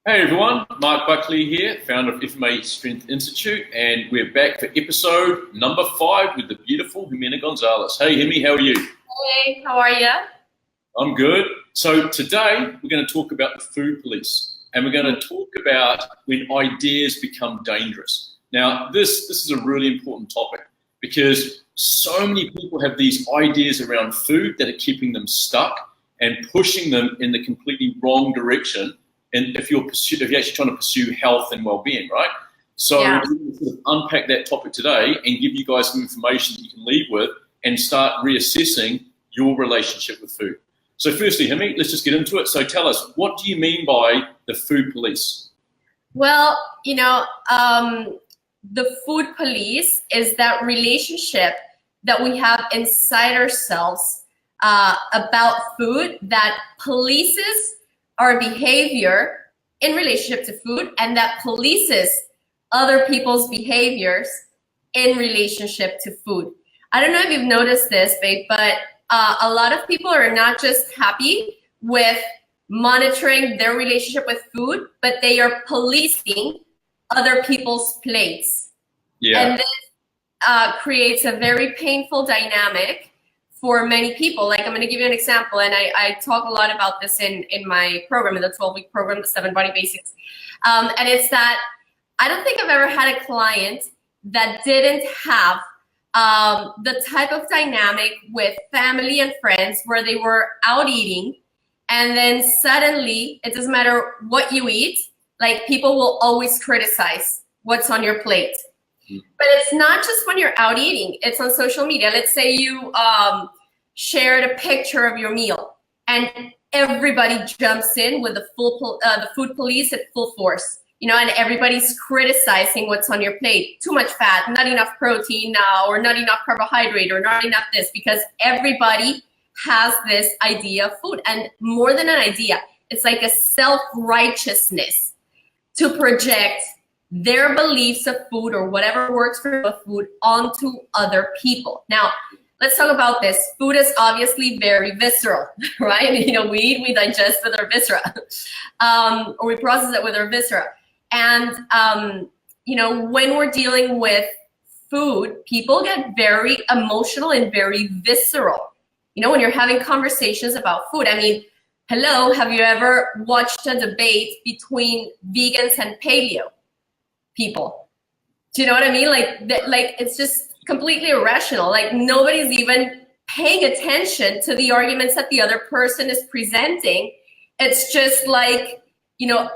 Hey everyone, Mark Buckley here, founder of FMA Strength Institute, and we're back for episode number 5 with the beautiful Jimena Gonzalez. Hey Himi, how are you? Hey, how are you? I'm good. So today we're going to talk about the food police, and we're going to talk about when ideas become dangerous. Now this is a really important topic because so many people have these ideas around food that are keeping them stuck and pushing them in the completely wrong direction. And if you're actually trying to pursue health and well-being, right? So Yeah. we're going to sort of unpack that topic today and give you guys some information that you can leave with and start reassessing your relationship with food. So firstly, Himi, let's just get into it. So tell us, what do you mean by the food police? Well, the food police is that relationship that we have inside ourselves about food that polices our behavior in relationship to food, and that polices other people's behaviors in relationship to food. I don't know if you've noticed this, babe, but a lot of people are not just happy with monitoring their relationship with food, but they are policing other people's plates. Yeah. And this creates a very painful dynamic for many people. Like, I'm going to give you an example, and I talk a lot about this in my program, in the 12-week program, the 7 Body Basics. And it's that I don't think I've ever had a client that didn't have the type of dynamic with family and friends where they were out eating, and then suddenly, it doesn't matter what you eat, like, people will always criticize what's on your plate. But it's not just when you're out eating, it's on social media. Let's say you shared a picture of your meal and everybody jumps in with the food police at full force, and everybody's criticizing what's on your plate. Too much fat, not enough protein, or not enough carbohydrate, or not enough this, because everybody has this idea of food. And more than an idea, it's like a self-righteousness to project their beliefs of food or whatever works for food onto other people. Now, let's talk about this. Food is obviously very visceral, right? We eat, we digest with our viscera, or we process it with our viscera. And, when we're dealing with food, people get very emotional and very visceral. When you're having conversations about food, hello, have you ever watched a debate between vegans and paleo people? Do you know what I mean? Like it's just completely irrational. Like, nobody's even paying attention to the arguments that the other person is presenting. It's just like, a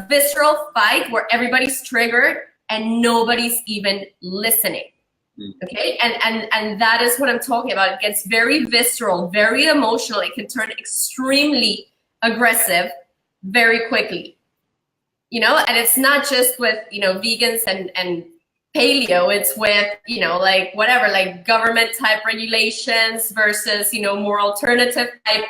visceral fight where everybody's triggered and nobody's even listening. Okay, and that is what I'm talking about. It gets very visceral, very emotional. It can turn extremely aggressive very quickly. And it's not just with, vegans and paleo, it's with, like whatever, like government type regulations versus, more alternative type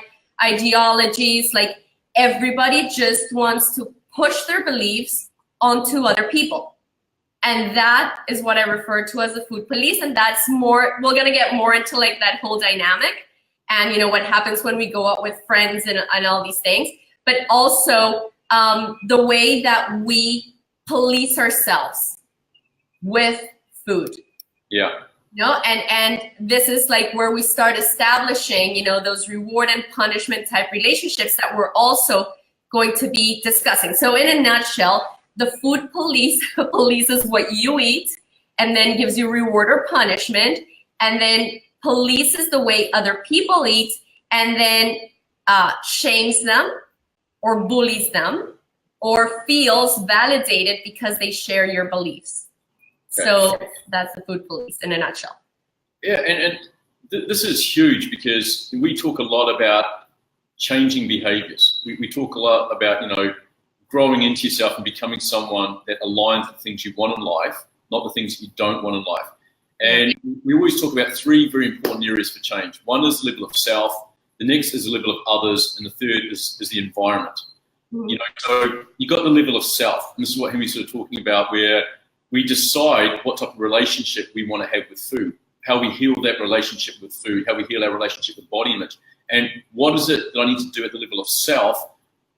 ideologies. Like, everybody just wants to push their beliefs onto other people. And that is what I refer to as the food police. And that's more, we're going to get more into like that whole dynamic and, what happens when we go out with friends and all these things, but also the way that we police ourselves with food. Yeah. And this is like where we start establishing, those reward and punishment type relationships that we're also going to be discussing. So in a nutshell, the food police polices what you eat and then gives you reward or punishment, and then polices the way other people eat, and then shames them or bullies them or feels validated because they share your beliefs. Okay. So that's the food police in a nutshell. Yeah, and this is huge because we talk a lot about changing behaviors. We talk a lot about, growing into yourself and becoming someone that aligns with the things you want in life, not the things that you don't want in life. And we always talk about 3 very important areas for change. One is the level of self, the next is the level of others, and the third is the environment. So you got the level of self, and this is what Hemi's sort of talking about, where we decide what type of relationship we want to have with food, how we heal that relationship with food, how we heal our relationship with body image, and what is it that I need to do at the level of self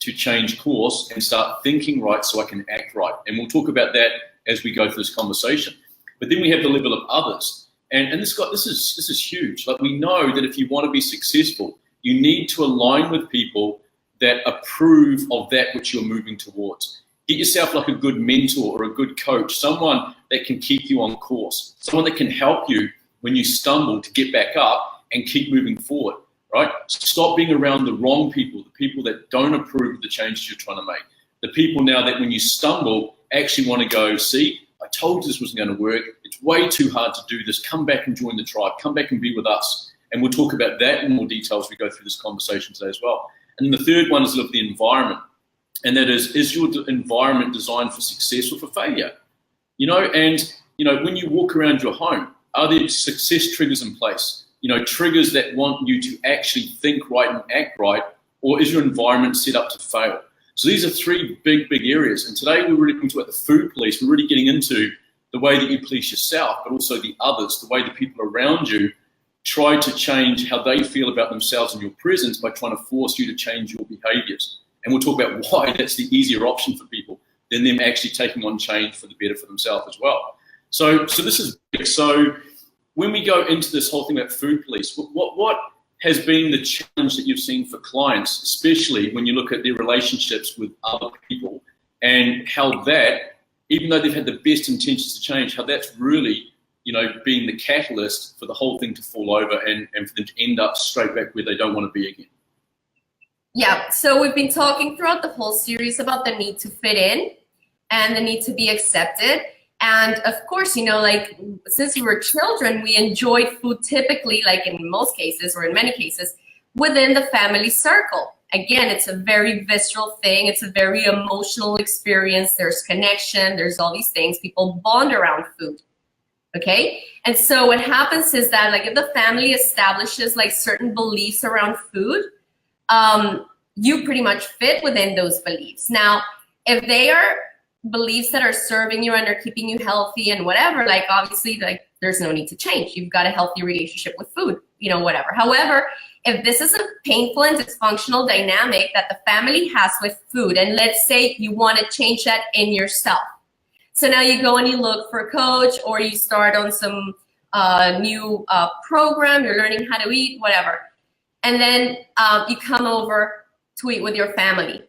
to change course and start thinking right so I can act right. And we'll talk about that as we go through this conversation. But then we have the level of others. And this is huge. Like, we know that if you want to be successful, you need to align with people that approve of that which you're moving towards. Get yourself like a good mentor or a good coach, someone that can keep you on course, someone that can help you when you stumble to get back up and keep moving forward, right? Stop being around the wrong people, the people that don't approve of the changes you're trying to make. The people now that when you stumble actually want to go, see, I told you this wasn't going to work. It's way too hard to do this. Come back and join the tribe. Come back and be with us. And we'll talk about that in more detail as we go through this conversation today as well. And then the third one is look at the environment. And that is your environment designed for success or for failure? You know, and, you know, when you walk around your home, are there success triggers in place? You know, triggers that want you to actually think right and act right, or is your environment set up to fail? So these are three big areas. And today we're really going to talk about the food police. We're really getting into the way that you police yourself, but also the others, the way the people around you try to change how they feel about themselves in your presence by trying to force you to change your behaviors. And we'll talk about why that's the easier option for people than them actually taking on change for the better for themselves as well. So this is big. So when we go into this whole thing about food police, what has been the challenge that you've seen for clients, especially when you look at their relationships with other people, and how that, even though they've had the best intentions to change, how that's really, you know, being the catalyst for the whole thing to fall over and for them to end up straight back where they don't want to be again? Yeah, so we've been talking throughout the whole series about the need to fit in and the need to be accepted. And of course, you know, like, since we were children, we enjoyed food typically, like in most cases or in many cases, within the family circle. Again, it's a very visceral thing. It's a very emotional experience. There's connection. There's all these things. People bond around food. Okay? And so what happens is that, like, if the family establishes like certain beliefs around food, you pretty much fit within those beliefs. Now, if they are beliefs that are serving you and are keeping you healthy and whatever, like, obviously, like, there's no need to change. You've got a healthy relationship with food, you know, whatever. However, if this is a painful and dysfunctional dynamic that the family has with food, and let's say you want to change that in yourself. So now you go and you look for a coach, or you start on some new program, you're learning how to eat, whatever. And then you come over to eat with your family.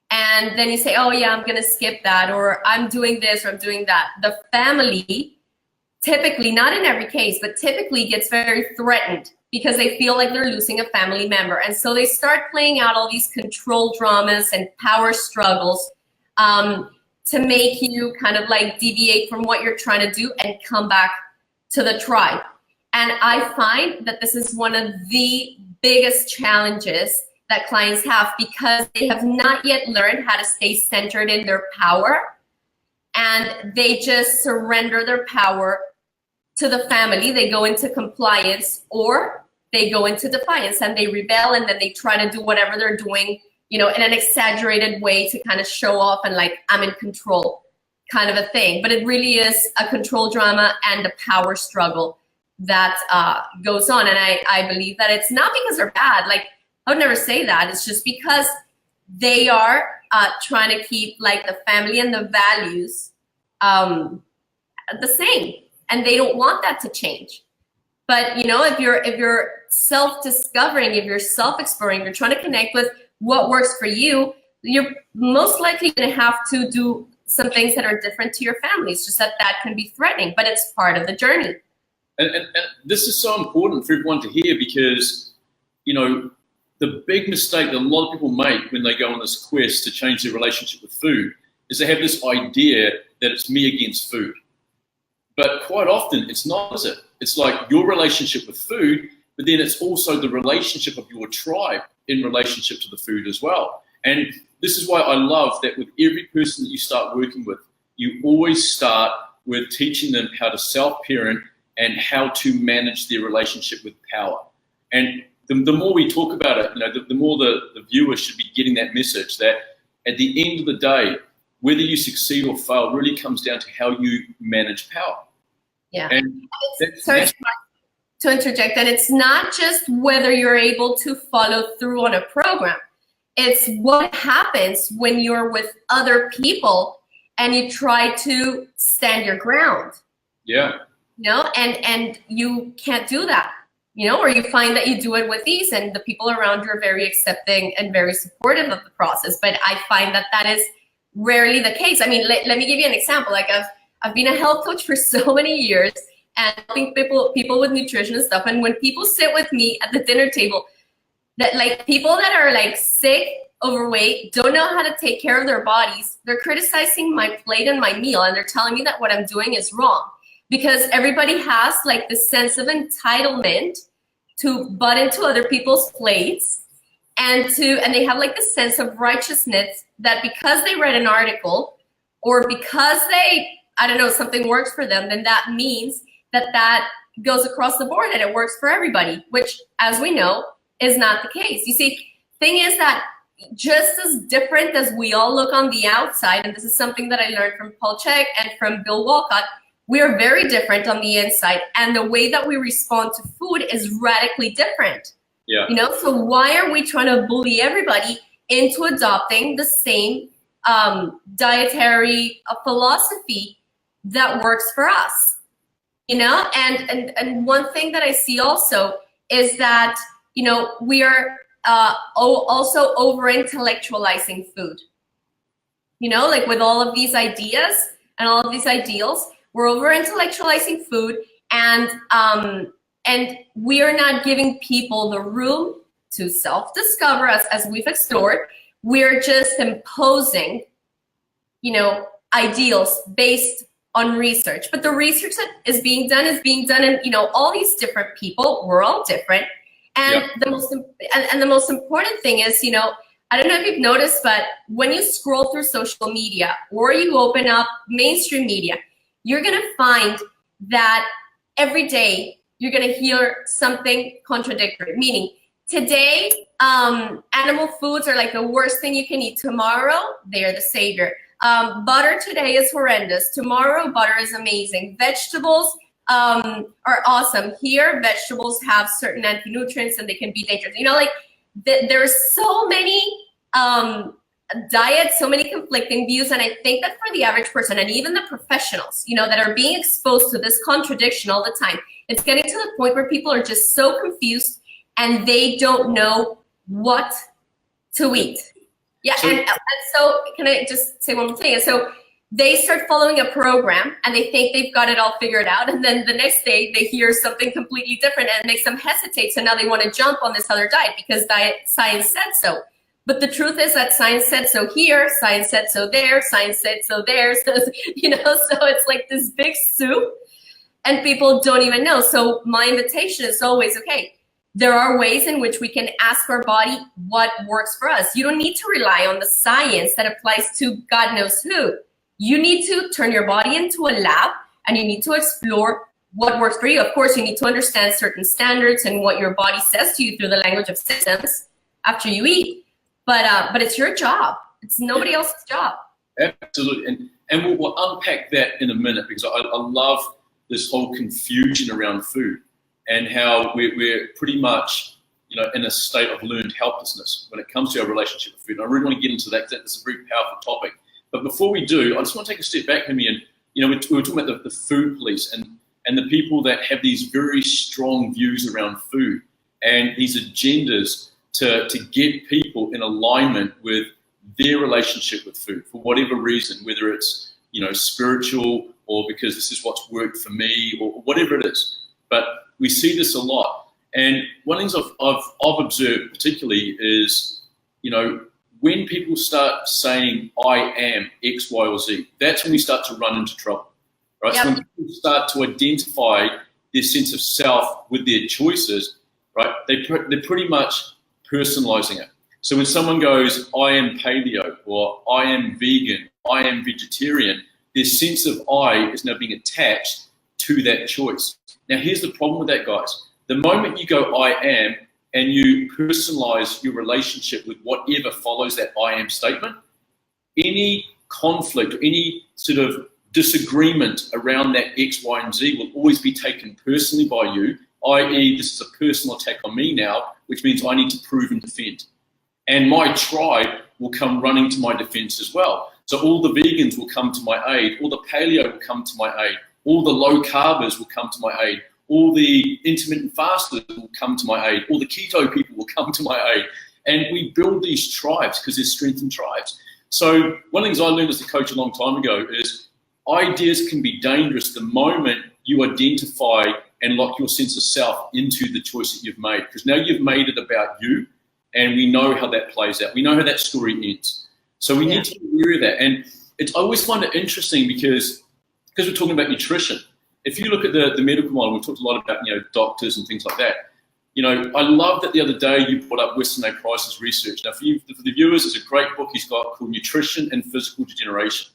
And then you say, oh yeah, I'm gonna skip that, or I'm doing this, or I'm doing that. The family typically, not in every case, but typically gets very threatened because they feel like they're losing a family member. And so they start playing out all these control dramas and power struggles to make you kind of like deviate from what you're trying to do and come back to the tribe. And I find that this is one of the biggest challenges that clients have, because they have not yet learned how to stay centered in their power, and they just surrender their power to the family. They go into compliance, or they go into defiance, and they rebel, and then they try to do whatever they're doing, you know, in an exaggerated way to kind of show off and like, I'm in control kind of a thing. But it really is a control drama and a power struggle that goes on. And I believe that it's not because they're bad. Like, I would never say that. It's just because they are trying to keep like the family and the values the same, and they don't want that to change. But, you know, if you're self-discovering, if you're self-exploring, you're trying to connect with what works for you, you're most likely going to have to do some things that are different to your family. It's just that can be threatening, but it's part of the journey. And this is so important for everyone to hear, because, you know, the big mistake that a lot of people make when they go on this quest to change their relationship with food is they have this idea that it's me against food. But quite often it's not, is it? It's like your relationship with food, but then it's also the relationship of your tribe in relationship to the food as well. And this is why I love that with every person that you start working with, you always start with teaching them how to self-parent and how to manage their relationship with power. And the more we talk about it, you know, the more the viewers should be getting that message that at the end of the day, whether you succeed or fail really comes down to how you manage power. Yeah. And sorry to interject, and it's not just whether you're able to follow through on a program. It's what happens when you're with other people and you try to stand your ground. Yeah. You know, and you can't do that, you know, or you find that you do it with ease and the people around you are very accepting and very supportive of the process. But I find that that is rarely the case. I mean, let me give you an example. Like I've been a health coach for so many years and helping people with nutrition and stuff. And when people sit with me at the dinner table, that like people that are like sick, overweight, don't know how to take care of their bodies, they're criticizing my plate and my meal, and they're telling me that what I'm doing is wrong. Because everybody has like this sense of entitlement to butt into other people's plates, and they have like this sense of righteousness that because they read an article or because I don't know, something works for them, then that means that goes across the board and it works for everybody, which, as we know, is not the case. You see, thing is that just as different as we all look on the outside, and this is something that I learned from Paul Chek and from Bill Walcott, we are very different on the inside, and the way that we respond to food is radically different. Yeah. You know, so why are we trying to bully everybody into adopting the same dietary philosophy that works for us? You know, and one thing that I see also is that, you know, we are also over-intellectualizing food. You know, like with all of these ideas and all of these ideals, we're over-intellectualizing food, and we are not giving people the room to self-discover, as we've explored. We're just imposing, you know, ideals based on research. But the research that is being done, and you know, all these different people, we're all different. And yeah. the most important thing is, you know, I don't know if you've noticed, but when you scroll through social media or you open up mainstream media, you're going to find that every day you're going to hear something contradictory. Meaning, today, animal foods are like the worst thing you can eat. Tomorrow, they are the savior. Butter today is horrendous. Tomorrow, butter is amazing. Vegetables are awesome. Here, vegetables have certain anti-nutrients and they can be dangerous. You know, like there's so many diets, so many conflicting views, and I think that for the average person and even the professionals, you know, that are being exposed to this contradiction all the time, it's getting to the point where people are just so confused and they don't know what to eat. Yeah, and so can I just say one more thing? And so they start following a program and they think they've got it all figured out, and then the next day they hear something completely different and it makes them hesitate. So now they want to jump on this other diet because science said so. But the truth is that science said so here, science said so there, science said so there. So, you know, so it's like this big soup and people don't even know. So my invitation is always, okay, there are ways in which we can ask our body what works for us. You don't need to rely on the science that applies to God knows who. You need to turn your body into a lab and you need to explore what works for you. Of course, you need to understand certain standards and what your body says to you through the language of systems after you eat. But it's your job. It's nobody else's job. Absolutely. And we'll unpack that in a minute, because I love this whole confusion around food and how we're pretty much, you know, in a state of learned helplessness when it comes to our relationship with food. And I really want to get into that, because that's a very powerful topic. But before we do, I just want to take a step back, Ximy, and, you know, we were talking about the food police and the people that have these very strong views around food and these agendas to get people in alignment with their relationship with food for whatever reason, whether it's, you know, spiritual or because this is what's worked for me or whatever it is. But we see this a lot. And one of the things I've observed particularly is, you know, when people start saying, I am X, Y, or Z, that's when we start to run into trouble, right? Yep. So when people start to identify their sense of self with their choices, right, they're pretty much personalizing it. So when someone goes, I am paleo, or I am vegan, I am vegetarian, their sense of I is now being attached to that choice. Now, here's the problem with that, guys. The moment you go, I am, and you personalize your relationship with whatever follows that I am statement, any conflict or any sort of disagreement around that X, Y, and Z will always be taken personally by you, i.e. this is a personal attack on me now, which means I need to prove and defend. and my tribe will come running to my defense as well. So all the vegans will come to my aid, all the paleo will come to my aid, all the low carbers will come to my aid, all the intermittent fasters will come to my aid, all the keto people will come to my aid. And we build these tribes because there's strength in tribes. So one of the things I learned as a coach a long time ago is ideas can be dangerous the moment you identify and lock your sense of self into the choice that you've made. Because now you've made it about you, and we know how that plays out. We know how that story ends. So we need to be aware of that. And I always find it interesting because we're talking about nutrition. If you look at the medical model, we've talked a lot about doctors and things like that. I love that the other day you brought up Weston A. Price's research. Now, for the viewers, there's a great book he's got called Nutrition and Physical Degeneration.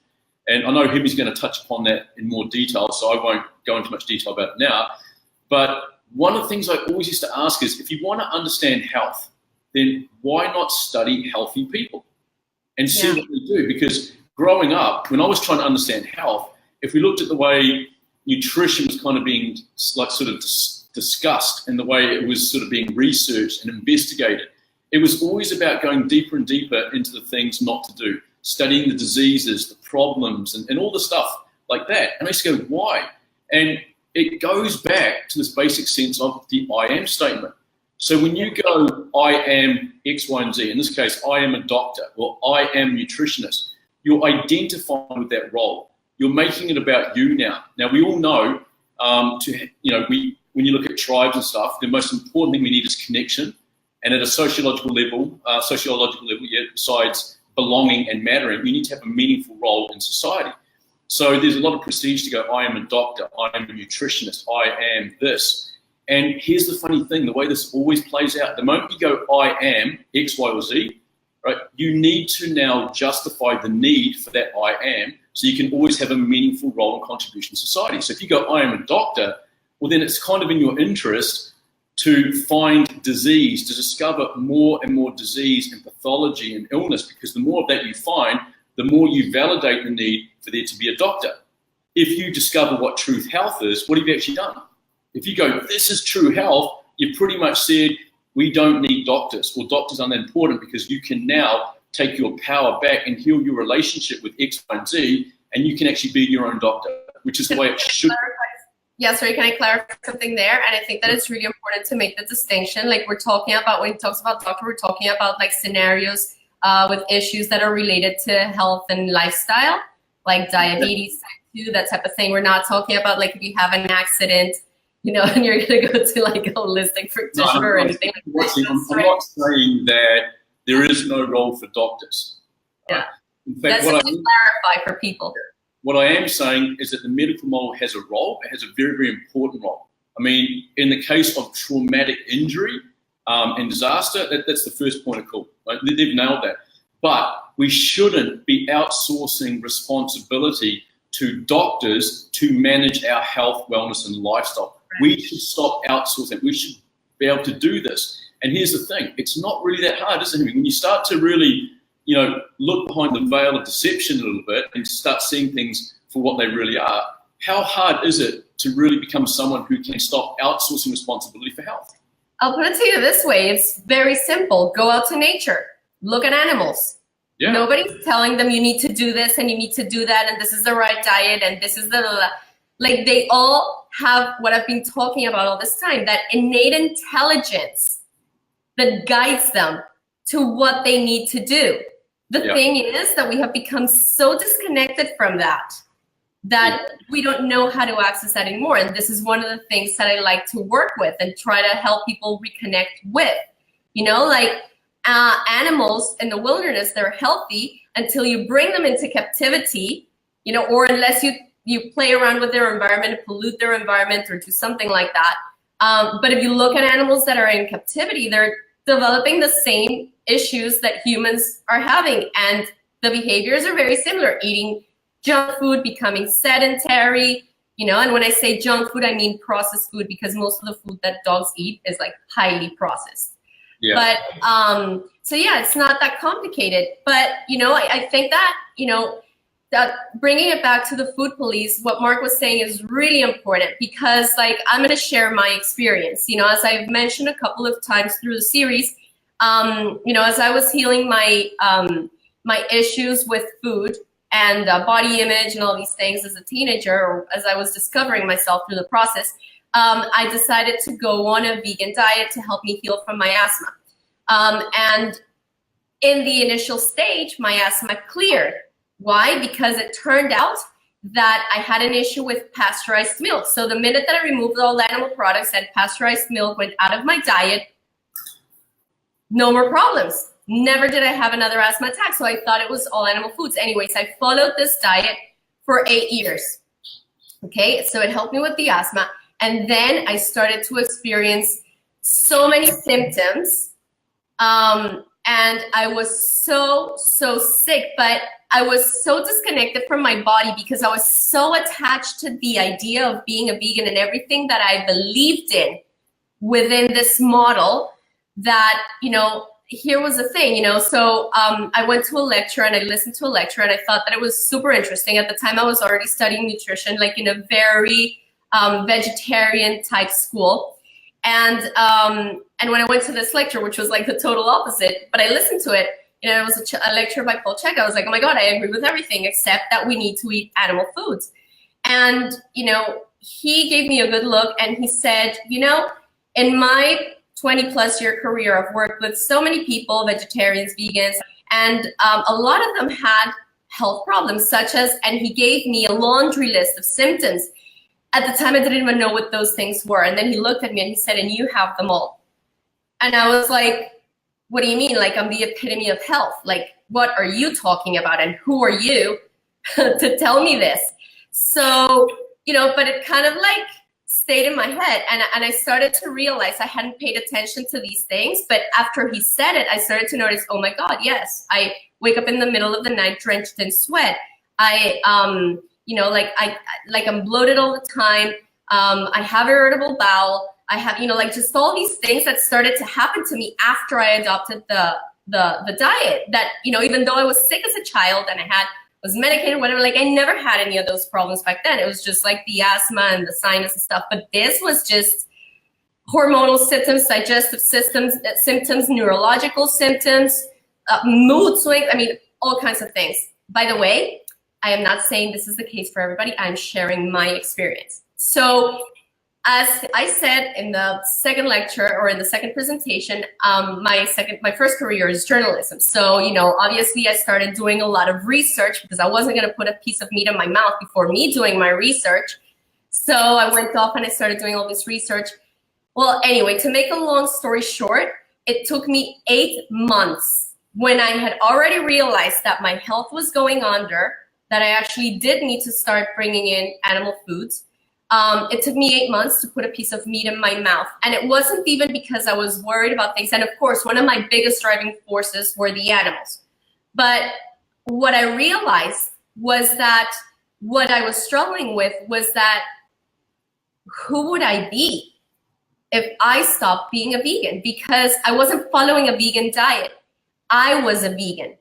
And I know he's going to touch upon that in more detail, so I won't go into much detail about it now. But one of the things I always used to ask is, if you want to understand health, then why not study healthy people and see what they do? Because growing up, when I was trying to understand health, if we looked at the way nutrition was kind of being discussed and the way it was sort of being researched and investigated, it was always about going deeper and deeper into the things not to do, studying the diseases, the problems, and all the stuff like that. And I used to go, why? And it goes back to this basic sense of the I am statement. So when you go, I am X, Y, and Z, in this case, I am a doctor, or I am a nutritionist, you're identifying with that role. You're making it about you now. Now, we all know, when you look at tribes and stuff, the most important thing we need is connection. And at a sociological level, besides belonging and mattering, you need to have a meaningful role in society. So there's a lot of prestige to go, I am a doctor, I am a nutritionist, I am this. And here's the funny thing, the way this always plays out, the moment you go, I am X, Y, or Z, right, you need to now justify the need for that I am, so you can always have a meaningful role and contribution to society. So if you go, I am a doctor, well, then it's kind of in your interest to find disease, to discover more and more disease and pathology and illness, because the more of that you find, the more you validate the need for there to be a doctor. If you discover what truth health is, what have you actually done? If you go, this is true health, you've pretty much said, we don't need doctors, or doctors aren't important, because you can now take your power back and heal your relationship with X, Y, and Z, and you can actually be your own doctor, which is the way it should be. Yeah, sorry, can I clarify something there? And I think that it's really important to make the distinction. Like, we're talking about, when he talks about doctor, we're talking about like scenarios with issues that are related to health and lifestyle, like diabetes, type 2, that type of thing. We're not talking about like if you have an accident, and you're going to go to like a holistic practitioner or anything. I'm not saying that there is no role for doctors. Yeah. In fact, that's to clarify for people. What I am saying is that the medical model has a role. It has a very, very important role. I mean, in the case of traumatic injury and disaster, that's the first point of call. Right? They've nailed that. But we shouldn't be outsourcing responsibility to doctors to manage our health, wellness, and lifestyle. We should stop outsourcing. We should be able to do this. And here's the thing. It's not really that hard, is it? When you start to really, look behind the veil of deception a little bit and start seeing things for what they really are, how hard is it to really become someone who can stop outsourcing responsibility for health? I'll put it to you this way. It's very simple. Go out to nature. Look at animals. Yeah. Nobody's telling them you need to do this and you need to do that and this is the right diet and this is the... Like, they all have what I've been talking about all this time, that innate intelligence that guides them to what they need to do. The thing is that we have become so disconnected from that we don't know how to access that anymore. And this is one of the things that I like to work with and try to help people reconnect with. Animals in the wilderness, they're healthy until you bring them into captivity, or unless you play around with their environment, pollute their environment, or do something like that. But if you look at animals that are in captivity, they're developing the same issues that humans are having. And the behaviors are very similar. Eating junk food, becoming sedentary, and when I say junk food, I mean processed food, because most of the food that dogs eat is like highly processed. Yeah. But, it's not that complicated. But, I think that, that bringing it back to the food police, what Mark was saying is really important, because I'm going to share my experience. As I've mentioned a couple of times through the series, As I was healing my my issues with food and body image and all these things as a teenager, or as I was discovering myself through the process, I decided to go on a vegan diet to help me heal from my asthma. And in the initial stage, my asthma cleared. Why? Because it turned out that I had an issue with pasteurized milk. So the minute that I removed all animal products and pasteurized milk went out of my diet, no more problems. Never did I have another asthma attack. So I thought it was all animal foods. Anyways, I followed this diet for 8 years. Okay, so it helped me with the asthma. And then I started to experience so many symptoms. And I was so sick, but I was so disconnected from my body because I was so attached to the idea of being a vegan and everything that I believed in within this model that, here was the thing, so I went to a lecture and I listened to a lecture and I thought that it was super interesting. At the time I was already studying nutrition, like in a very vegetarian type school. And when I went to this lecture, which was like the total opposite, but I listened to it, it was a lecture by Paul Chek. I was like, oh my God, I agree with everything except that we need to eat animal foods. And, he gave me a good look and he said, in my 20 plus year career, I've worked with so many people, vegetarians, vegans, and a lot of them had health problems such as, and he gave me a laundry list of symptoms. At the time, I didn't even know what those things were. And then he looked at me and he said, and you have them all. And I was like, what do you mean? Like, I'm the epitome of health. Like, what are you talking about? And who are you to tell me this? So, but it kind of like stayed in my head. And I started to realize I hadn't paid attention to these things. But after he said it, I started to notice, oh my God, yes, I wake up in the middle of the night drenched in sweat. I'm bloated all the time. I have irritable bowel. I have, just all these things that started to happen to me after I adopted the diet that, even though I was sick as a child and was medicated, whatever, like I never had any of those problems back then. It was just like the asthma and the sinus and stuff. But this was just hormonal symptoms, digestive symptoms, neurological symptoms, mood swings. I mean, all kinds of things. By the way, I am not saying this is the case for everybody. I'm sharing my experience. So as I said in the second lecture or in the second presentation, my first career is journalism. So, obviously I started doing a lot of research because I wasn't going to put a piece of meat in my mouth before me doing my research. So I went off and I started doing all this research. Well, anyway, to make a long story short, it took me 8 months when I had already realized that my health was going under, that I actually did need to start bringing in animal foods. It took me 8 months to put a piece of meat in my mouth. And it wasn't even because I was worried about things. And of course, one of my biggest driving forces were the animals. But what I realized was that what I was struggling with was that who would I be if I stopped being a vegan? Because I wasn't following a vegan diet. I was a vegan.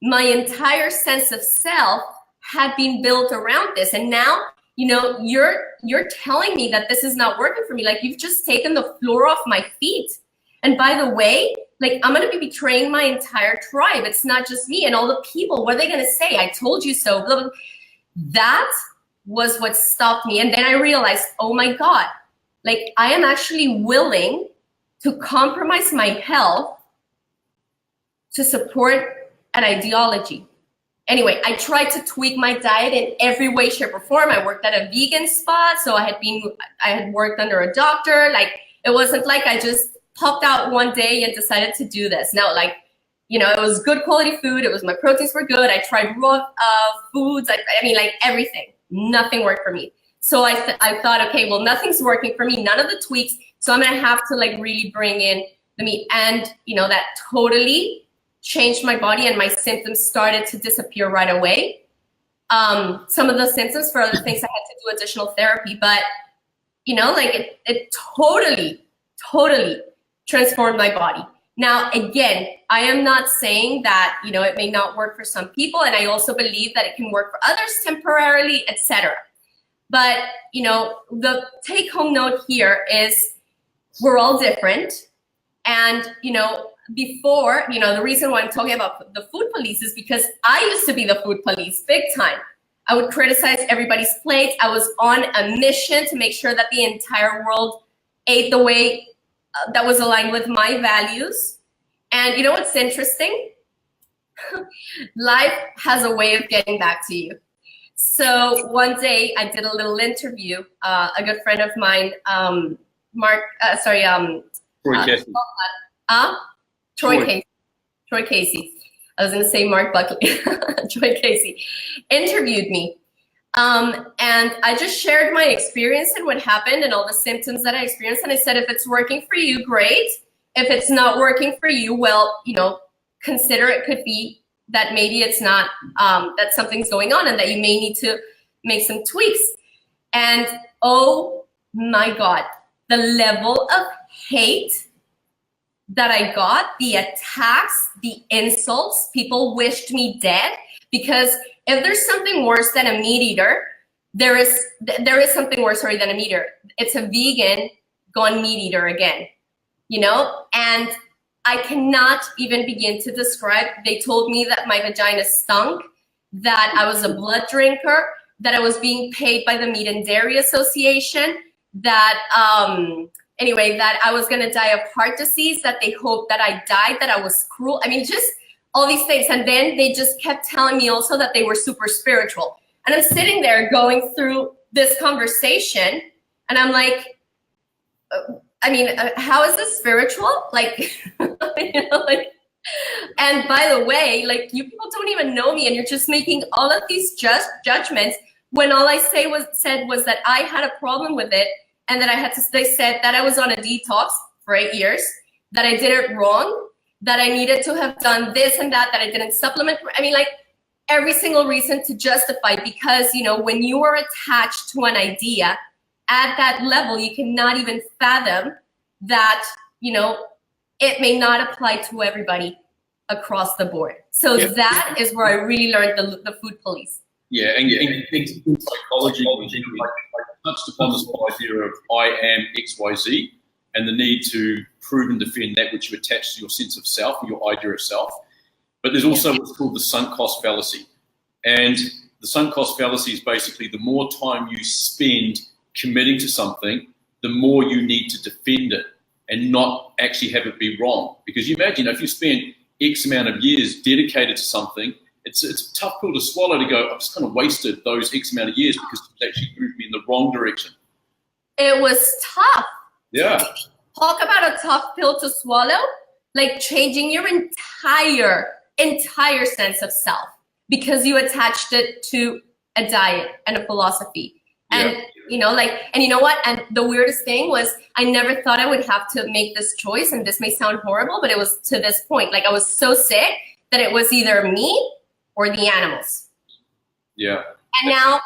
My entire sense of self had been built around this. And now, you're telling me that this is not working for me. Like, you've just taken the floor off my feet. And by the way, like, I'm going to be betraying my entire tribe. It's not just me and all the people. What are they going to say? I told you so. Blah, blah, blah. That was what stopped me. And then I realized, oh my God, like, I am actually willing to compromise my health to support an ideology. Anyway, I tried to tweak my diet in every way, shape, or form. I worked at a vegan spot, so I had worked under a doctor. Like, it wasn't like I just popped out one day and decided to do this. No, like, it was good quality food. It was, my proteins were good. I tried raw foods. I mean, like, everything. Nothing worked for me. So I thought, okay, well, nothing's working for me. None of the tweaks. So I'm gonna have to like really bring in the meat, and that totally changed my body, and my symptoms started to disappear right away. Some of those symptoms, for other things, I had to do additional therapy, but like it totally transformed my body. Now, again, I am not saying that, it may not work for some people, and I also believe that it can work for others temporarily, etc. But, the take-home note here is we're all different, and, before, the reason why I'm talking about the food police is because I used to be the food police, big time. I would criticize everybody's plates. I was on a mission to make sure that the entire world ate the way that was aligned with my values. And you know what's interesting? Life has a way of getting back to you. So one day I did a little interview. A good friend of mine, Troy Casey. I was going to say Mark Buckley. Troy Casey interviewed me. And I just shared my experience and what happened and all the symptoms that I experienced. And I said, if it's working for you, great. If it's not working for you, well, consider it could be that maybe it's not, that something's going on and that you may need to make some tweaks. And oh my God, the level of hate that I got, the attacks, the insults, people wished me dead, because if there's something worse than a meat eater, there is something worse, than a meat eater. It's a vegan gone meat eater again, and I cannot even begin to describe. They told me that my vagina stunk, that I was a blood drinker, that I was being paid by the Meat and Dairy Association, that that I was going to die of heart disease, that they hoped that I died, that I was cruel. I mean, just all these things. And then they just kept telling me also that they were super spiritual. And I'm sitting there going through this conversation and I'm like, how is this spiritual? And by the way, you people don't even know me and you're just making all of these judgments when all I said was that I had a problem with it and that they said that I was on a detox for 8 years, that I did it wrong, that I needed to have done this and that I didn't supplement. Every single reason to justify, because, when you are attached to an idea at that level, you cannot even fathom that, it may not apply to everybody across the board. So that is where I really learned the food police. Yeah, and in psychology, I touched upon this whole idea of I am XYZ and the need to prove and defend that which you attach to your sense of self, your idea of self. But there's also what's called the sunk cost fallacy. And the sunk cost fallacy is basically the more time you spend committing to something, the more you need to defend it and not actually have it be wrong. Because you imagine if you spend X amount of years dedicated to something, it's a tough pill to swallow to go, I've just kind of wasted those X amount of years because it actually moved me in the wrong direction. It was tough. Yeah. Talk about a tough pill to swallow, changing your entire sense of self because you attached it to a diet and a philosophy. And, and you know what? And the weirdest thing was I never thought I would have to make this choice. And this may sound horrible, but it was to this point. I was so sick that it was either me or the animals. Yeah. And now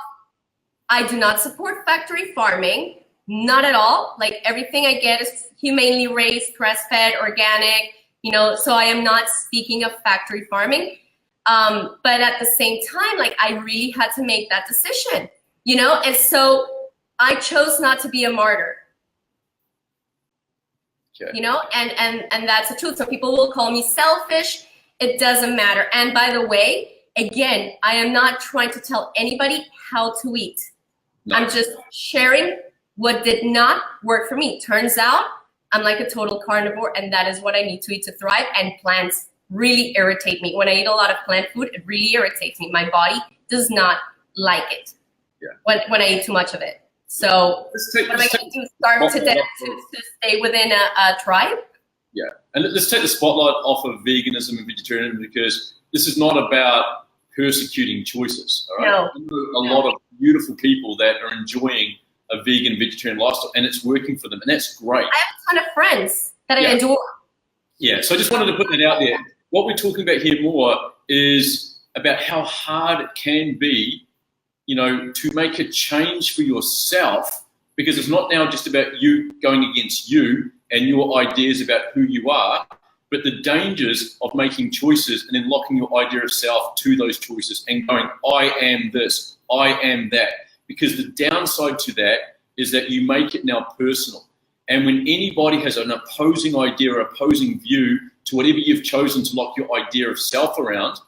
I do not support factory farming. Not at all. Everything I get is humanely raised, grass-fed, organic, so I am not speaking of factory farming. But at the same time, I really had to make that decision, and so I chose not to be a martyr. Okay. And that's the truth. So people will call me selfish. It doesn't matter. And by the way, again, I am not trying to tell anybody how to eat. No. I'm just sharing what did not work for me. Turns out I'm like a total carnivore, and that is what I need to eat to thrive. And plants really irritate me. When I eat a lot of plant food, it really irritates me. My body does not like it when I eat too much of it. So what am I going to do? Starve to death to stay within a tribe? Yeah, and let's take the spotlight off of veganism and vegetarianism, because this is not about persecuting choices. All right? No. I know a lot of beautiful people that are enjoying a vegan, vegetarian lifestyle, and it's working for them, and that's great. I have a ton of friends that I adore. Yeah, so I just wanted to put that out there. What we're talking about here more is about how hard it can be, to make a change for yourself, because it's not now just about you going against you and your ideas about who you are, but the dangers of making choices and then locking your idea of self to those choices and going, I am this, I am that. Because the downside to that is that you make it now personal. And when anybody has an opposing idea or opposing view to whatever you've chosen to lock your idea of self around,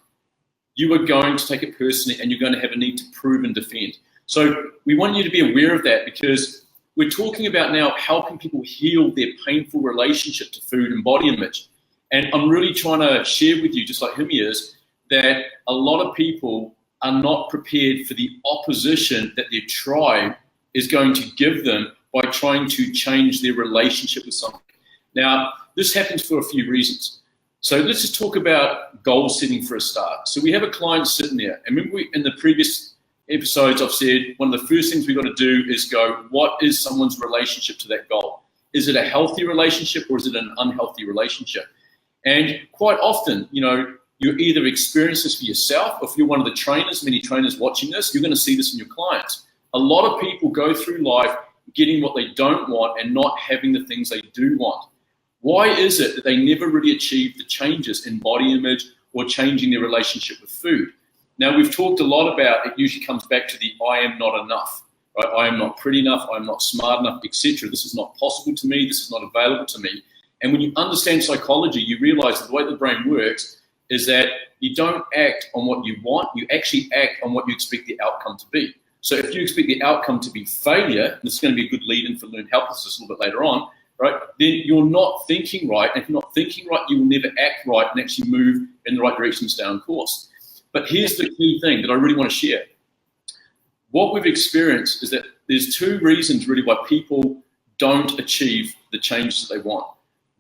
you are going to take it personally and you're going to have a need to prove and defend. So we want you to be aware of that, because we're talking about now helping people heal their painful relationship to food and body image. And I'm really trying to share with you, just like Ximy is, that a lot of people are not prepared for the opposition that their tribe is going to give them by trying to change their relationship with something. Now, this happens for a few reasons. So let's just talk about goal setting for a start. So we have a client sitting there, and remember in the previous episodes I've said one of the first things we've got to do is go, what is someone's relationship to that goal? Is it a healthy relationship or is it an unhealthy relationship? And quite often, you either experience this for yourself, or if you're one of the trainers, many trainers watching this, you're going to see this in your clients. A lot of people go through life getting what they don't want and not having the things they do want. Why is it that they never really achieve the changes in body image or changing their relationship with food? Now, we've talked a lot about, it usually comes back to the I am not enough, right? I am not pretty enough, I'm not smart enough, etc. This is not possible to me, this is not available to me. And when you understand psychology, you realize that the way the brain works is that you don't act on what you want, you actually act on what you expect the outcome to be. So if you expect the outcome to be failure, and this is going to be a good lead-in for learned helplessness a little bit later on, right, then you're not thinking right. And if you're not thinking right, you will never act right and actually move in the right direction and stay on course. But here's the key thing that I really want to share. What we've experienced is that there's two reasons really why people don't achieve the changes that they want.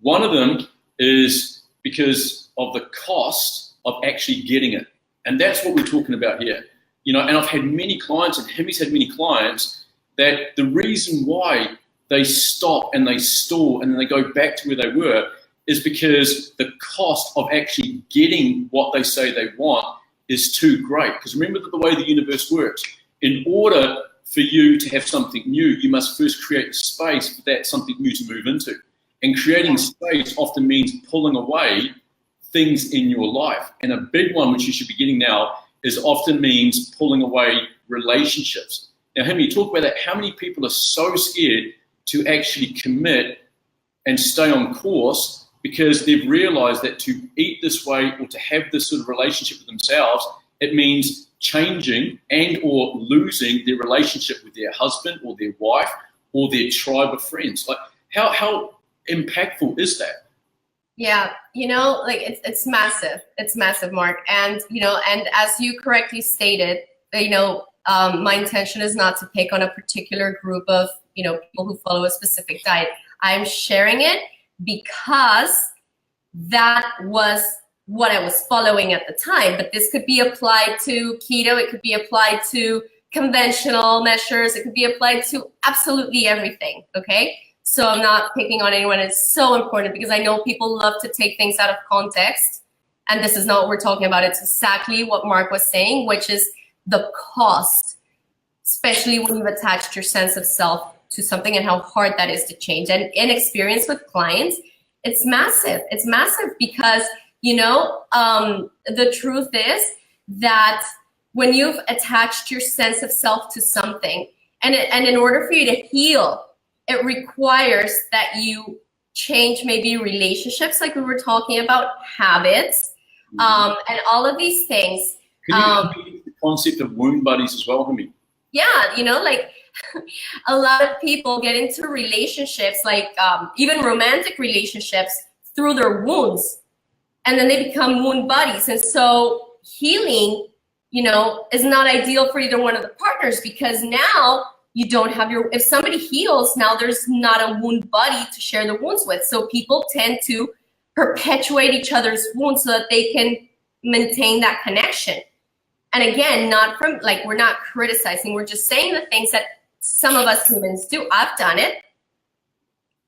One of them is because of the cost of actually getting it. And that's what we're talking about here. And I've had many clients, and Ximy's had many clients, that the reason why they stop and they stall and then they go back to where they were is because the cost of actually getting what they say they want is too great. Because remember that the way the universe works, in order for you to have something new, you must first create space for that something new to move into. And creating space often means pulling away things in your life. And a big one, which you should be getting now, is often means pulling away relationships. Now, Ximy, talk about that. How many people are so scared to actually commit and stay on course because they've realized that to eat this way or to have this sort of relationship with themselves, it means changing and or losing their relationship with their husband or their wife or their tribe of friends. Like, how impactful is that? Yeah, it's massive. It's massive, Mark. And, and as you correctly stated, my intention is not to pick on a particular group of, people who follow a specific diet. I'm sharing it because that was what I was following at the time. But this could be applied to keto. It could be applied to conventional measures. It could be applied to absolutely everything, okay? So I'm not picking on anyone. It's so important because I know people love to take things out of context. And this is not what we're talking about. It's exactly what Mark was saying, which is the cost, especially when you've attached your sense of self to something and how hard that is to change. And in experience with clients, it's massive. It's massive because, the truth is that when you've attached your sense of self to something, and in order for you to heal, it requires that you change maybe relationships, like we were talking about, habits, and all of these things. Can you repeat the concept of wound buddies as well, Ximy? Yeah, a lot of people get into relationships, like even romantic relationships, through their wounds, and then they become wound buddies. And so healing, is not ideal for either one of the partners because now you don't have if somebody heals, now there's not a wound buddy to share the wounds with. So people tend to perpetuate each other's wounds so that they can maintain that connection. And again, not from, we're not criticizing, we're just saying the things that some of us humans do. I've done it,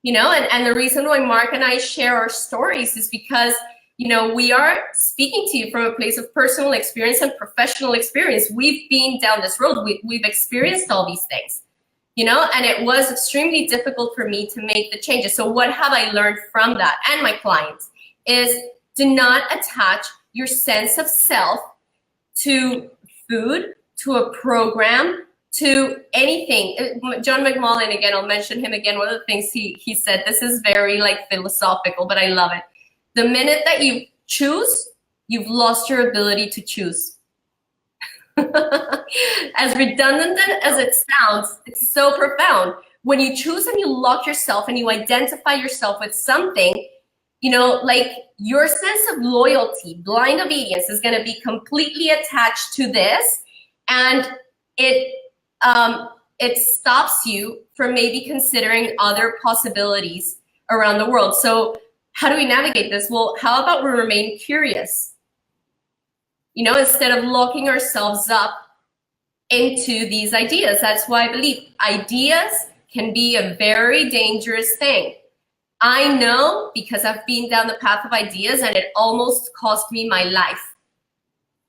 and the reason why Mark and I share our stories is because, we are speaking to you from a place of personal experience and professional experience. We've been down this road. We've experienced all these things, and it was extremely difficult for me to make the changes. So what have I learned from that and my clients is do not attach your sense of self to food, to a program, to anything. John McMullen, again, I'll mention him again. One of the things he said, this is very philosophical, but I love it. The minute that you choose, you've lost your ability to choose. As redundant as it sounds, it's so profound. When you choose and you lock yourself and you identify yourself with something, you know, like your sense of loyalty, blind obedience is going to be completely attached to this, and it stops you from maybe considering other possibilities around the world. So how do we navigate this? Well, how about we remain curious? You know, instead of locking ourselves up into these ideas. That's why I believe ideas can be a very dangerous thing. I know because I've been down the path of ideas and it almost cost me my life.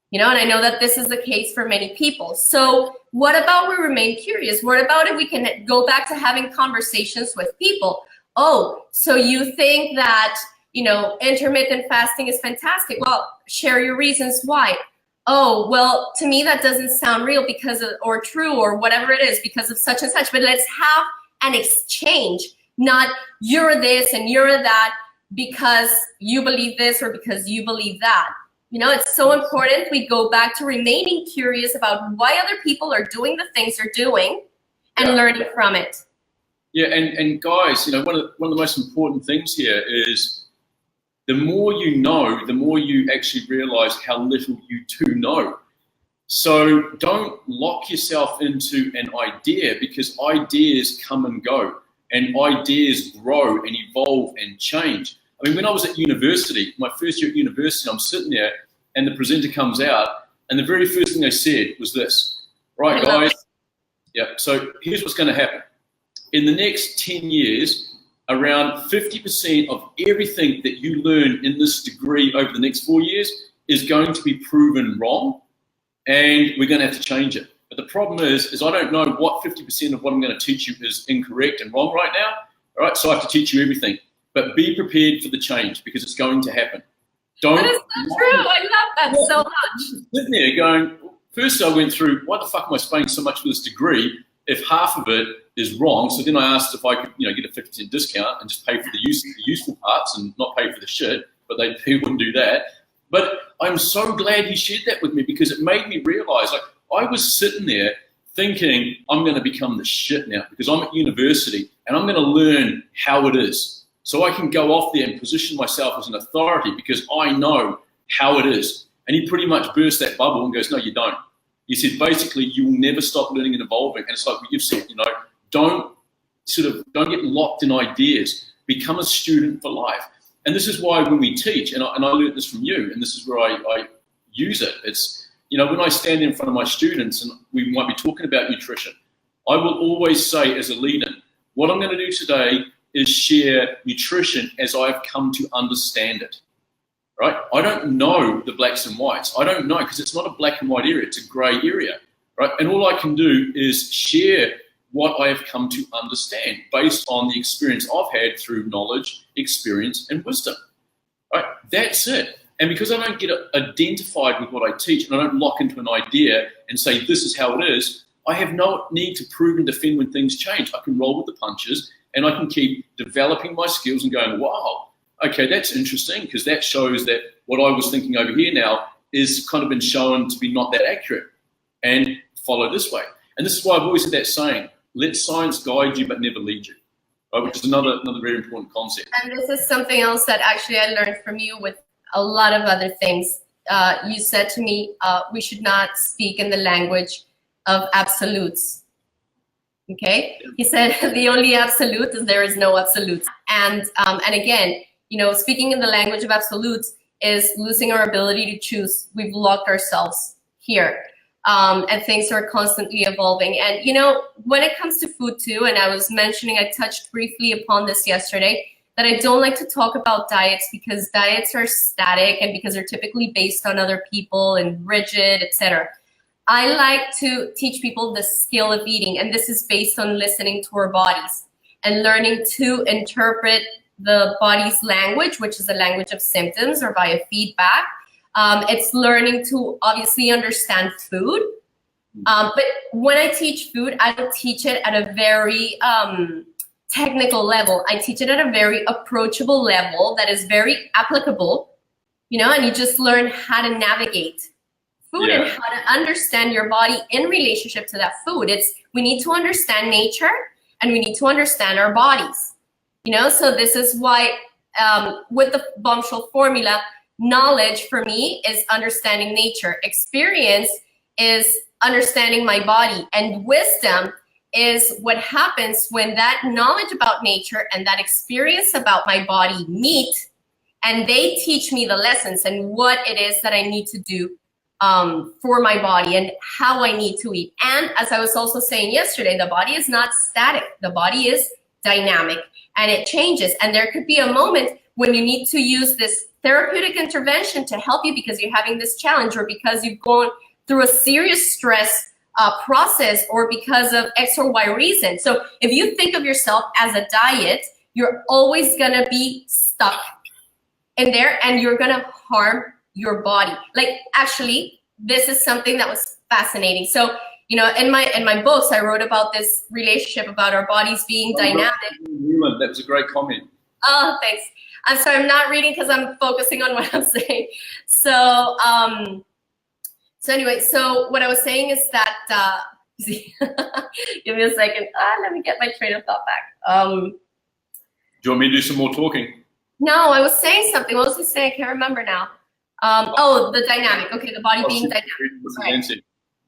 You know, and I know that this is the case for many people. So what about we remain curious? What about if we can go back to having conversations with people? Oh, so you think that, you know, intermittent fasting is fantastic. Well, share your reasons why. Oh, well, to me, that doesn't sound real because of, or true, or whatever it is, because of such and such. But let's have an exchange, not you're this and you're that because you believe this or because you believe that. You know, it's so important we go back to remaining curious about why other people are doing the things they're doing and learning from it. Yeah, and guys, you know, one of the most important things here is the more you know, the more you actually realize how little you do know. So don't lock yourself into an idea, because ideas come and go and ideas grow and evolve and change. I mean, when I was at university, my first year at university, I'm sitting there and the presenter comes out and the very first thing they said was this, right, guys? Yeah, so here's what's going to happen. In the next 10 years, around 50% of everything that you learn in this degree over the next 4 years is going to be proven wrong, and we're going to have to change it. But the problem is I don't know what 50% of what I'm going to teach you is incorrect and wrong right now. All right, so I have to teach you everything. But be prepared for the change, because it's going to happen. That is so true. I love that so much. Sitting there going, first I went through, why the fuck am I paying so much for this degree if half of it is wrong? So then I asked if I could, you know, get a 50% discount and just pay for the useful parts and not pay for the shit, but they wouldn't do that. But I'm so glad he shared that with me, because it made me realize, like, I was sitting there thinking I'm going to become the shit now because I'm at university and I'm going to learn how it is. So I can go off there and position myself as an authority because I know how it is. And he pretty much burst that bubble and goes, no, you don't. He said, basically, you will never stop learning and evolving. And it's like what you've said, you know, don't get locked in ideas. Become a student for life. And this is why when we teach, and I learned this from you, and this is where I use it. It's, you know, when I stand in front of my students and we might be talking about nutrition, I will always say as a leader, what I'm going to do today is share nutrition as I've come to understand it, right? I don't know the blacks and whites. I don't know, because it's not a black and white area, it's a gray area, right? And all I can do is share what I have come to understand based on the experience I've had through knowledge, experience, and wisdom, right? That's it. And because I don't get identified with what I teach and I don't lock into an idea and say, this is how it is, I have no need to prove and defend when things change. I can roll with the punches and I can keep developing my skills and going, wow, okay, that's interesting, because that shows that what I was thinking over here now is kind of been shown to be not that accurate, and follow this way. And this is why I've always had that saying, let science guide you but never lead you, right? Which is another very important concept. And this is something else that actually I learned from you with a lot of other things. You said to me, we should not speak in the language of absolutes. Okay, he said the only absolute is there is no absolute. And again, you know, speaking in the language of absolutes is losing our ability to choose. We've locked ourselves here, and things are constantly evolving. And you know, when it comes to food too, and I was mentioning, I touched briefly upon this yesterday, that I don't like to talk about diets because diets are static and because they're typically based on other people and rigid, etc. I like to teach people the skill of eating, and this is based on listening to our bodies and learning to interpret the body's language, which is the language of symptoms or biofeedback. It's learning to obviously understand food. But when I teach food, I don't teach it at a very technical level. I teach it at a very approachable level that is very applicable, and you just learn how to navigate food and how to understand your body in relationship to that food. We need to understand nature and we need to understand our bodies, so this is why with the Bombshell formula, knowledge for me is understanding nature. Experience is understanding my body, and wisdom is what happens when that knowledge about nature and that experience about my body meet, and they teach me the lessons and what it is that I need to do for my body and how I need to eat. And as I was also saying yesterday, the body is not static. The body is dynamic and it changes. And there could be a moment when you need to use this therapeutic intervention to help you because you're having this challenge, or because you've gone through a serious stress process, or because of X or Y reason. So if you think of yourself as a diet, you're always gonna be stuck in there and you're gonna harm your body. Like, actually, this is something that was fascinating. So, in my books, I wrote about this relationship about our bodies being dynamic. That was a great comment. Oh, thanks. I'm sorry, I'm not reading because I'm focusing on what I'm saying. So anyway, so what I was saying is that, give me a second. Let me get my train of thought back. Do you want me to do some more talking? No, I was saying something. What was I saying? I can't remember now. The dynamic. Okay, the body being dynamic.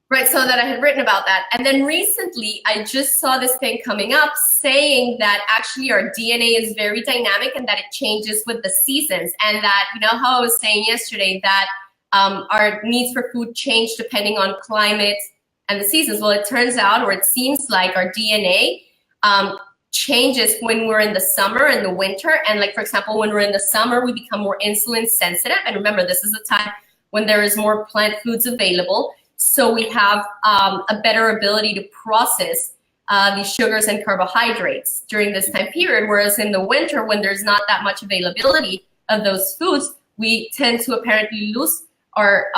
Right, so that I had written about that. And then recently, I just saw this thing coming up saying that actually our DNA is very dynamic and that it changes with the seasons. And that, how I was saying yesterday, that our needs for food change depending on climate and the seasons. Well, it turns out, or it seems like, our DNA changes when we're in the summer and the winter. And like, for example, when we're in the summer, we become more insulin sensitive. And remember, this is a time when there is more plant foods available. So we have a better ability to process these sugars and carbohydrates during this time period. Whereas in the winter, when there's not that much availability of those foods, we tend to apparently lose our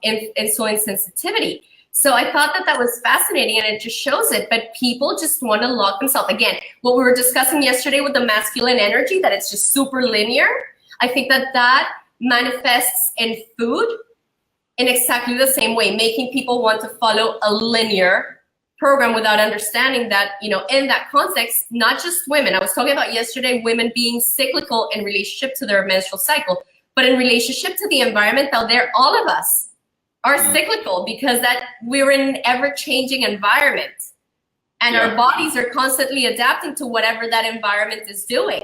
insulin sensitivity. So I thought that was fascinating, and it just shows it. But people just want to lock themselves. Again, what we were discussing yesterday with the masculine energy, that it's just super linear. I think that manifests in food in exactly the same way, making people want to follow a linear program without understanding that, in that context, not just women. I was talking about yesterday women being cyclical in relationship to their menstrual cycle, but in relationship to the environment out there, all of us are cyclical because that we're in an ever-changing environment, and our bodies are constantly adapting to whatever that environment is doing.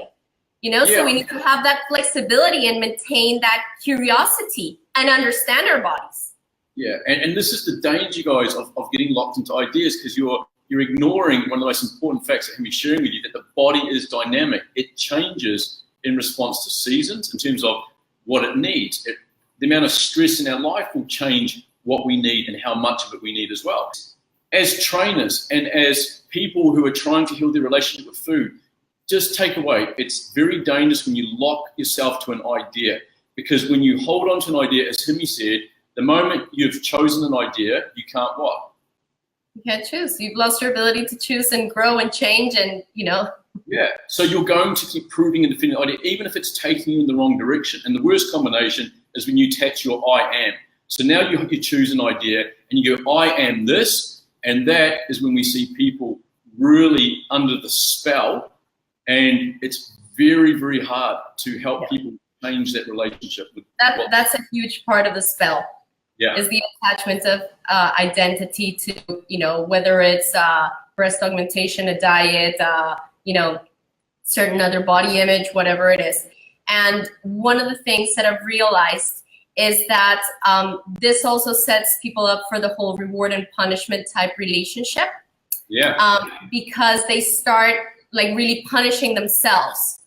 So we need to have that flexibility and maintain that curiosity and understand our bodies. Yeah, and this is the danger, guys, of getting locked into ideas, because you're ignoring one of the most important facts that I can be sharing with you, that the body is dynamic. It changes in response to seasons in terms of what it needs. The amount of stress in our life will change what we need and how much of it we need as well. As trainers and as people who are trying to heal their relationship with food, just take away, it's very dangerous when you lock yourself to an idea, because when you hold on to an idea, as Ximy said, the moment you've chosen an idea, you can't what? You can't choose. You've lost your ability to choose and grow and change and, Yeah, so you're going to keep proving and defending the idea, even if it's taking you in the wrong direction. And the worst combination is when you attach your I am. So now you choose an idea and you go, I am this, and that is when we see people really under the spell, and it's very, very hard to help people change that relationship. That's a huge part of the spell. Yeah. Is the attachment of identity to, whether it's breast augmentation, a diet, certain other body image, whatever it is. And one of the things that I've realized is that this also sets people up for the whole reward and punishment type relationship. Yeah. Because they start like really punishing themselves.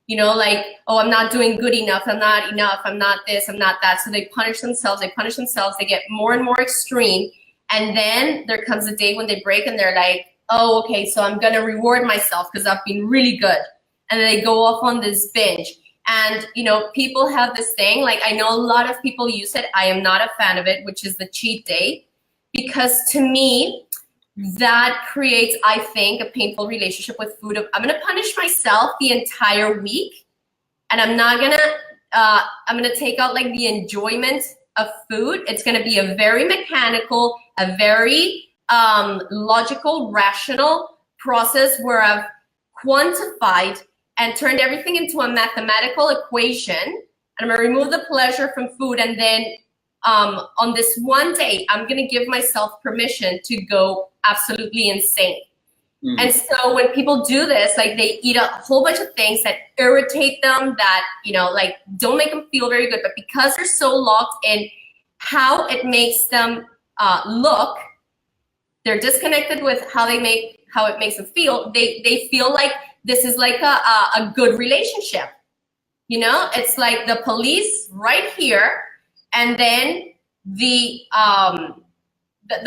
Like, oh, I'm not doing good enough. I'm not enough. I'm not this. I'm not that. So they punish themselves. They get more and more extreme. And then there comes a day when they break and they're like, oh, okay, so I'm going to reward myself because I've been really good. And then they go off on this binge. And, people have this thing, like I know a lot of people use it. I am not a fan of it, which is the cheat day. Because to me, that creates, I think, a painful relationship with food. I'm gonna punish myself the entire week, and I'm gonna take out like the enjoyment of food. It's gonna be a very mechanical, a very logical, rational process where I've quantified and turned everything into a mathematical equation. And I'm gonna remove the pleasure from food, and then on this one day, I'm gonna give myself permission to go absolutely insane. And so when people do this, like they eat a whole bunch of things that irritate them, that, you know, like don't make them feel very good, but because they're so locked in how it makes them look, they're disconnected with how it makes them feel. They feel like this is like a good relationship. You know, it's like the police right here, and then the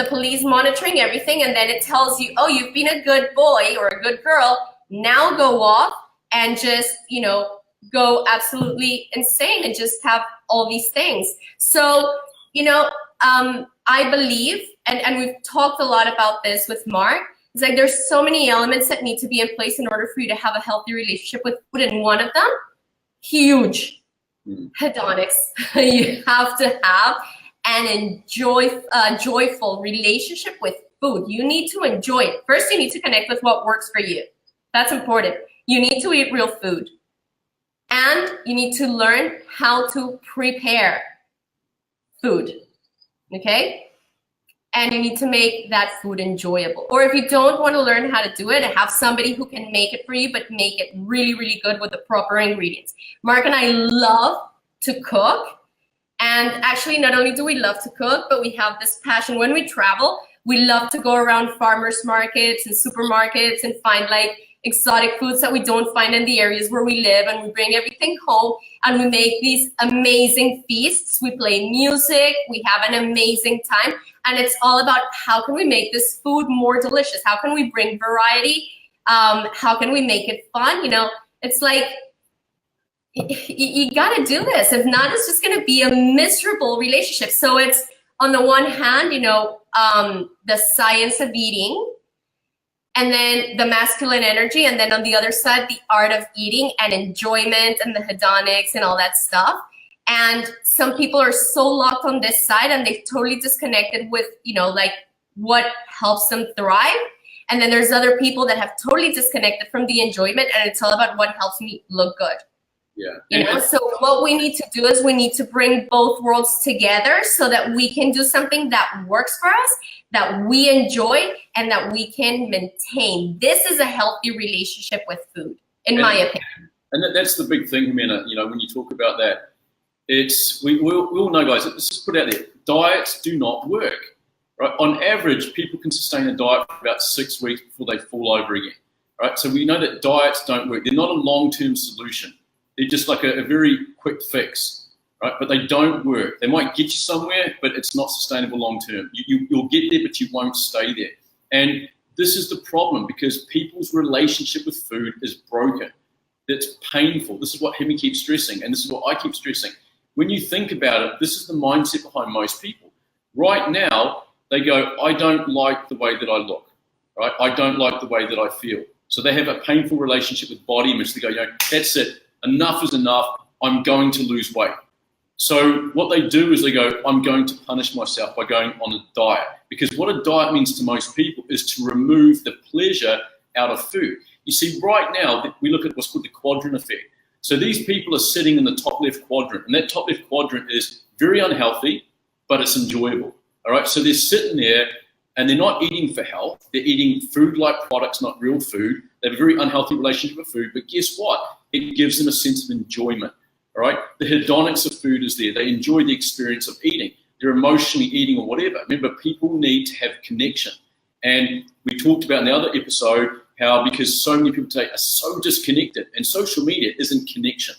police monitoring everything, and then it tells you, oh, you've been a good boy or a good girl, now go off and just, you know, go absolutely insane and just have all these things. So, you know, I believe, and we've talked a lot about this with Mark, it's like there's so many elements that need to be in place in order for you to have a healthy relationship with food, and one of them, huge, hedonics. You have to have an joyful relationship with food. You need to enjoy it. First, you need to connect with what works for you. That's important. You need to eat real food. And you need to learn how to prepare food, okay? And you need to make that food enjoyable. Or if you don't want to learn how to do it, have somebody who can make it for you, but make it really, really good with the proper ingredients. Mark and I love to cook. And actually, not only do we love to cook, but we have this passion. When we travel, we love to go around farmers markets and supermarkets and find like exotic foods that we don't find in the areas where we live. And we bring everything home and we make these amazing feasts. We play music. We have an amazing time. And it's all about how can we make this food more delicious? How can we bring variety? How can we make it fun? You know, it's like, you got to do this. If not, it's just going to be a miserable relationship. So it's, on the one hand, you know, the science of eating, and then the masculine energy, and then on the other side, the art of eating and enjoyment and the hedonics and all that stuff. And some people are so locked on this side and they've totally disconnected with, you know, like what helps them thrive. And then there's other people that have totally disconnected from the enjoyment, and it's all about what helps me look good. Yeah. You know, so what we need to do is we need to bring both worlds together so that we can do something that works for us, that we enjoy, and that we can maintain. This is a healthy relationship with food, in my opinion. And that's the big thing, Jimena, you know, when you talk about that, it's, we all know, guys, let's just put it out there, diets do not work, right? On average, people can sustain a diet for about 6 weeks before they fall over again, right? So we know that diets don't work. They're not a long-term solution. They're just like a very quick fix, right? But they don't work. They might get you somewhere, but it's not sustainable long-term. You'll get there, but you won't stay there. And this is the problem, because people's relationship with food is broken. It's painful. This is what Hemi keeps stressing, and this is what I keep stressing. When you think about it, this is the mindset behind most people. Right now, they go, I don't like the way that I look, right? I don't like the way that I feel. So they have a painful relationship with body image. They go, you know, that's it. Enough is enough. I'm going to lose weight. So what they do is they go, I'm going to punish myself by going on a diet. Because what a diet means to most people is to remove the pleasure out of food. You see, right now, we look at what's called the quadrant effect. So these people are sitting in the top left quadrant, and that top left quadrant is very unhealthy, but it's enjoyable. All right, so they're sitting there and they're not eating for health. They're eating food-like products, not real food. They have a very unhealthy relationship with food, but guess what? It gives them a sense of enjoyment. All right, the hedonics of food is there. They enjoy the experience of eating. They're emotionally eating or whatever. Remember, people need to have connection. And we talked about in the other episode how, because so many people today are so disconnected, and social media isn't connection,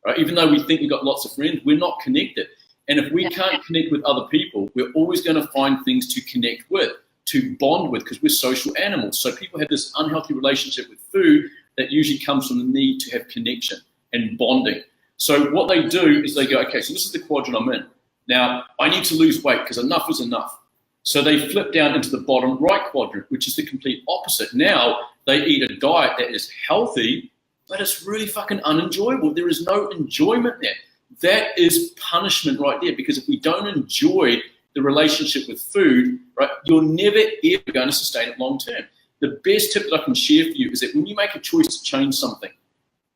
right? Even though we think we've got lots of friends, we're not connected. And if we can't connect with other people, we're always going to find things to connect with, to bond with, because we're social animals. So people have this unhealthy relationship with food that usually comes from the need to have connection and bonding. So what they do is they go, okay, so this is the quadrant I'm in. Now, I need to lose weight because enough is enough. So they flip down into the bottom right quadrant, which is the complete opposite. Now they eat a diet that is healthy, but it's really fucking unenjoyable. There is no enjoyment there. That is punishment right there, because if we don't enjoy the relationship with food, right, you're never ever going to sustain it long term. The best tip that I can share for you is that when you make a choice to change something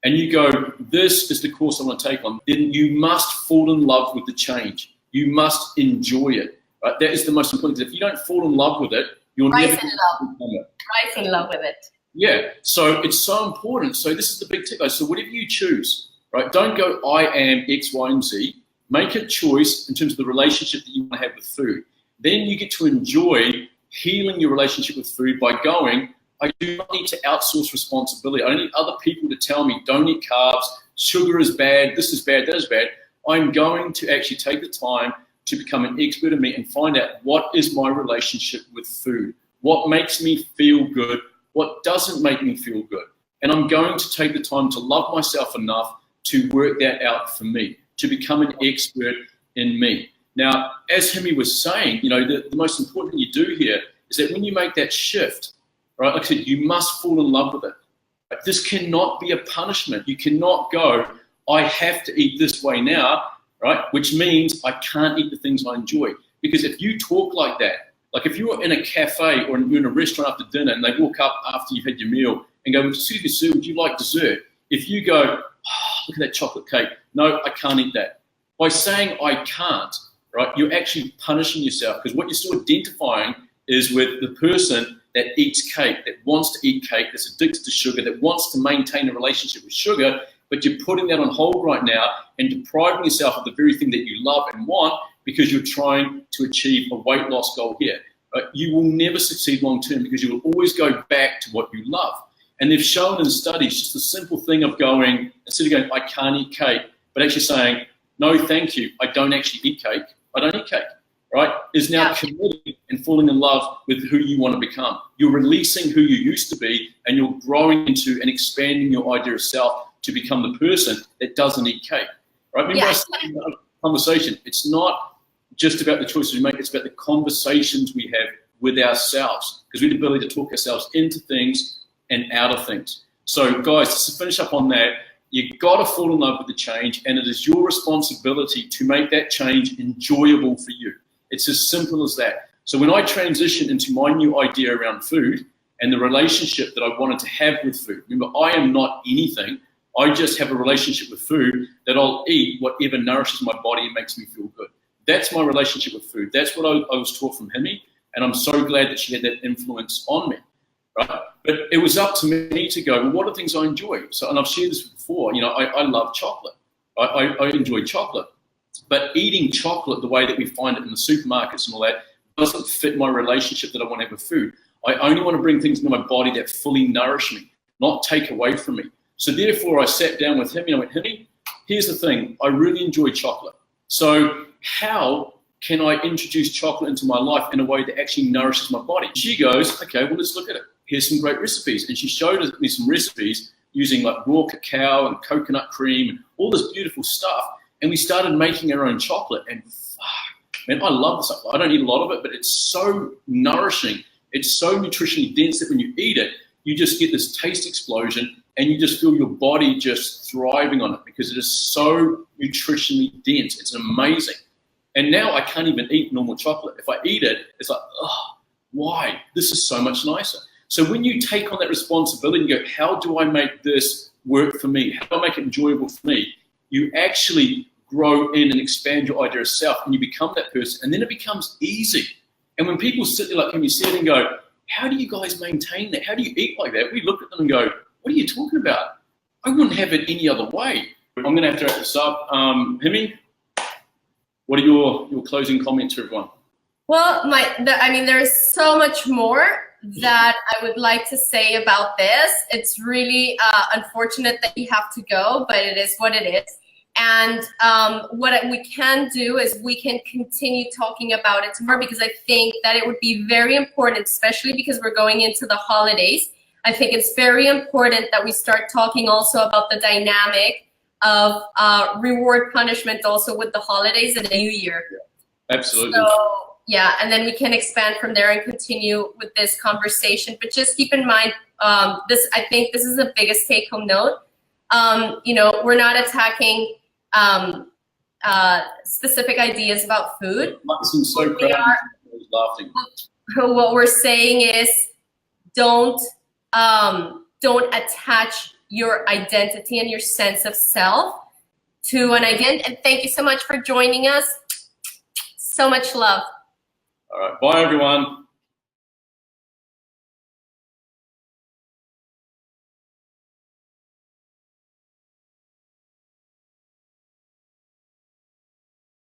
and you go, this is the course I want to take on, then you must fall in love with the change. You must enjoy it. Right? That is the most important thing. If you don't fall in love with it, you'll never become it. Rise in love with it. Yeah, so it's so important. So this is the big tip. So whatever you choose, right, don't go, I am X, Y, and Z. Make a choice in terms of the relationship that you want to have with food. Then you get to enjoy healing your relationship with food by going, I do not need to outsource responsibility. I don't need other people to tell me, don't eat carbs, sugar is bad, this is bad, that is bad. I'm going to actually take the time to become an expert in me and find out what is my relationship with food, what makes me feel good, what doesn't make me feel good. And I'm going to take the time to love myself enough to work that out for me, to become an expert in me. Now, as Ximy was saying, you know, the most important thing you do here is that when you make that shift, right, like I said, you must fall in love with it. Right? This cannot be a punishment. You cannot go, I have to eat this way now, right, which means I can't eat the things I enjoy. Because if you talk like that, like if you're in a cafe or you're in a restaurant after dinner and they walk up after you've had your meal and go, excuse me, sir, would you like dessert? If you go, oh, look at that chocolate cake. No, I can't eat that. By saying I can't, right, you're actually punishing yourself, because what you're still identifying is with the person that eats cake, that wants to eat cake, that's addicted to sugar, that wants to maintain a relationship with sugar, but you're putting that on hold right now and depriving yourself of the very thing that you love and want because you're trying to achieve a weight loss goal here. Right? You will never succeed long term because you will always go back to what you love. And they've shown in studies just the simple thing of going, instead of going, I can't eat cake, but actually saying, no, thank you, I don't actually eat cake, I don't eat cake, right, is now committing and falling in love with who you want to become. You're releasing who you used to be and you're growing into and expanding your idea of self to become the person that doesn't eat cake, right? Remember I said in the conversation, it's not just about the choices we make, it's about the conversations we have with ourselves, because we have the ability to talk ourselves into things and out of things. So guys, just to finish up on that, you've got to fall in love with the change, and it is your responsibility to make that change enjoyable for you. It's as simple as that. So when I transitioned into my new idea around food and the relationship that I wanted to have with food, remember, I am not anything. I just have a relationship with food that I'll eat whatever nourishes my body and makes me feel good. That's my relationship with food. That's what I was taught from Ximy, and I'm so glad that she had that influence on me. Right? But it was up to me to go, well, what are things I enjoy? So, and I've shared this before, you know, I love chocolate. I enjoy chocolate. But eating chocolate the way that we find it in the supermarkets and all that doesn't fit my relationship that I want to have with food. I only want to bring things into my body that fully nourish me, not take away from me. So therefore, I sat down with Ximy and I went, Ximy, here's the thing. I really enjoy chocolate. So how can I introduce chocolate into my life in a way that actually nourishes my body? She goes, okay, well, let's look at it. Here's some great recipes. And she showed me some recipes using like raw cacao and coconut cream and all this beautiful stuff. And we started making our own chocolate. And fuck, man, I love this stuff. I don't eat a lot of it, but it's so nourishing. It's so nutritionally dense that when you eat it, you just get this taste explosion and you just feel your body just thriving on it because it is so nutritionally dense. It's amazing. And now I can't even eat normal chocolate. If I eat it, it's like, oh, why? This is so much nicer. So when you take on that responsibility and go, how do I make this work for me? How do I make it enjoyable for me? You actually grow in and expand your idea of self and you become that person, and then it becomes easy. And when people sit there like him, you sit and go, how do you guys maintain that? How do you eat like that? We look at them and go, what are you talking about? I wouldn't have it any other way. I'm going to have to wrap this up. Ximy, what are your closing comments to everyone? Well, I mean, there's so much more that I would like to say about this. It's really unfortunate that you have to go, but it is what it is. And what we can do is we can continue talking about it more, because I think that it would be very important, especially because we're going into the holidays. I think it's very important that we start talking also about the dynamic of reward punishment also with the holidays and the new year. Absolutely. So Yeah, and then we can expand from there and continue with this conversation. But just keep in mind, I think this is the biggest take-home note. You know, we're not attacking specific ideas about food. I'm so proud. Laughing. What we're saying is, don't attach your identity and your sense of self to an idea. And thank you so much for joining us. So much love. All right. Bye, everyone.